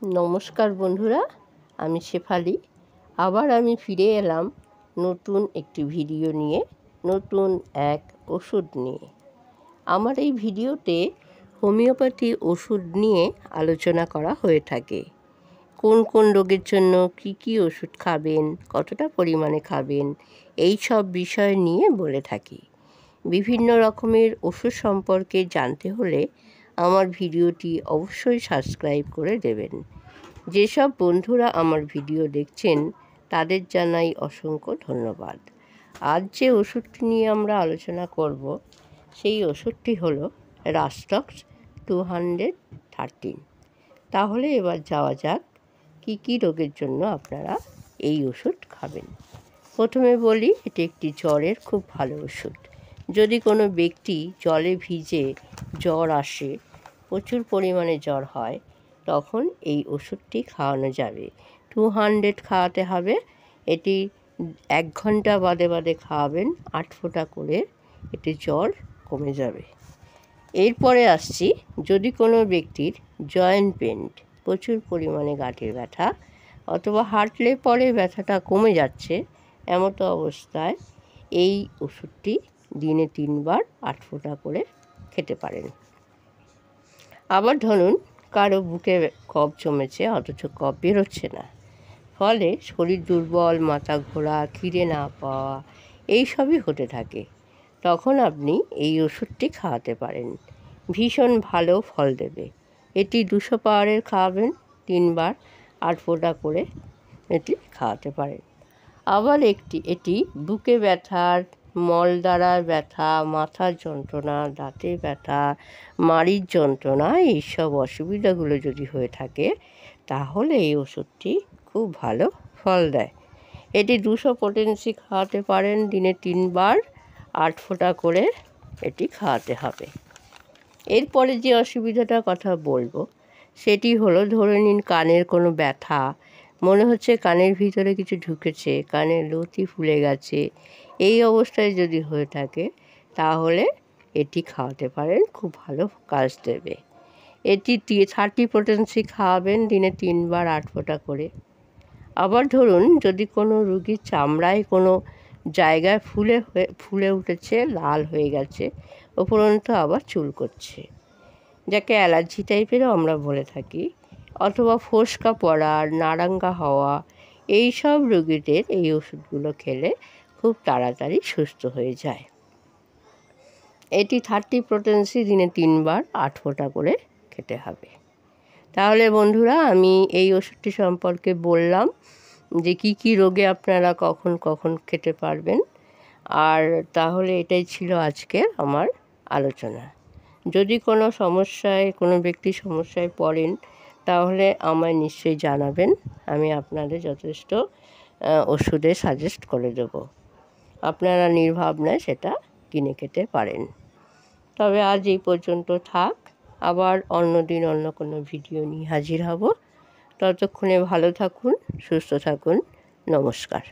নমস্কার বন্ধুরা, আমি শেফালি। আবার আমি ফিরে এলাম নতুন একটি ভিডিও নিয়ে, নতুন এক ওষুধ নিয়ে। আমার এই ভিডিওতে হোমিওপ্যাথি ওষুধ নিয়ে আলোচনা করা হয়ে থাকে। কোন কোন রোগের জন্য কি কি ওষুধ খাবেন, কতটা পরিমাণে খাবেন, এই সব বিষয় নিয়ে বলে থাকি। বিভিন্ন রকমের ওষুধ সম্পর্কে জানতে হলে আমার ভিডিওটি অবশ্যই সাবস্ক্রাইব করে দেবেন। যেসব বন্ধুরা আমার ভিডিও দেখছেন তাদের জানাই অসংখ্য ধন্যবাদ। আজ যে ওষুধটি নিয়ে আমরা আলোচনা করব সেই ওষুধটি হলো রাস্টক্স 213। তাহলে এবার যাওয়া যাক কি কি রোগের জন্য আপনারা এই ওষুধ খাবেন। প্রথমে বলি, এটি একটি জ্বরের খুব ভালো ওষুধ। যদি কোনো ব্যক্তি জলে ভিজে জ্বর আসে, প্রচুর পরিমাণে জ্বর হয়, তখন এই ওষুধটি খাওয়ানো যাবে। 200 খাওয়াতে হবে। এটি 1 ঘন্টা বাদে বাদে খাওয়াবেন, 8 ফোঁটা করে, এটি জ্বর কমে যাবে। এরপরে আসছি, যদি কোনো ব্যক্তির জয়েন্ট পেন, প্রচুর পরিমাণে গাঁটের ব্যথা, অথবা হাঁটলে পরে ব্যথাটা কমে যাচ্ছে, এমতো অবস্থায় এই ওষুধটি দিনে 3 বার 8 ফোঁটা করে খেতে পারেন। আবার ধরুন কারো বুকে কফ জমেছে, অথচ কফ বেরোচ্ছে না, ফলে শরীর দুর্বল, মাথা ঘোরা, খিদে না পাওয়া, এই সবই হতে থাকে, তখন আপনি এই ওষুধটি খাওয়াতে পারেন। ভীষণ ভালো ফল দেবে। এটি 200 পাওয়ারের খাওয়াবেন, 3 বার 8 ফোঁটা করে এটি খাওয়াতে পারেন। আবার এটি বুকে ব্যথার, মলদ্বারার ব্যথা, মাথার যন্ত্রণা, দাঁতে ব্যথা, মাড়ির যন্ত্রণা, এইসব অসুবিধাগুলো যদি হয়ে থাকে, তাহলে এই ওষুধটি খুব ভালো ফল দেয়। এটি 200 পটেন্সি খাওয়াতে পারেন, দিনে 3 বার 8 ফোঁটা করে এটি খাওয়াতে হবে। এরপরে যে অসুবিধাটার কথা বলবো সেটি হলো, ধরে নিন কানের কোনো ব্যথা, মনে হচ্ছে কানের ভিতরে কিছু ঢুকেছে, কানের লতি ফুলে গেছে, এই অবস্থায় যদি হয়ে থাকে, তাহলে এটি খাওয়াতে পারেন, খুব ভালো কাজ দেবে। এটি 30 পটেন্সি খাওয়াবেন, দিনে 3 বার 8 ফোঁটা করে। আবার ধরুন যদি কোনো রোগীর চামড়ায় কোনো জায়গায় ফুলে উঠেছে, লাল হয়ে গেছে, উপরন্তু আবার চুল করছে, যাকে অ্যালার্জি টাইপেরও আমরা বলে থাকি, অথবা ফোসকা পড়া, নারাঙ্গা হওয়া, এই সব রোগীদের এই ওষুধগুলো খেলে খুব তাড়াতাড়ি সুস্থ হয়ে যায়। এটি 30 পটেন্সি, দিনে 3 বার 8 ফোঁটা করে খেতে হবে। তাহলে বন্ধুরা, আমি এই ওষুধটি সম্পর্কে বললাম যে কি কি রোগে আপনারা কখন কখন খেতে পারবেন। আর তাহলে এটাই ছিল আজকের আমার আলোচনা। যদি কোনো ব্যক্তি সমস্যায় পড়েন, তাহলে আমায় নিশ্চয়ই জানাবেন। আমি আপনাদের যথেষ্ট ওষুধে সাজেস্ট করে দেব। আপনারা নির্ভাবনায় সেটা কিনে খেতে পারেন। তবে আজ এই পর্যন্ত থাক। আবার অন্য দিন অন্য কোনো ভিডিও নিয়ে হাজির হব। ততক্ষণে ভালো থাকুন, সুস্থ থাকুন। নমস্কার।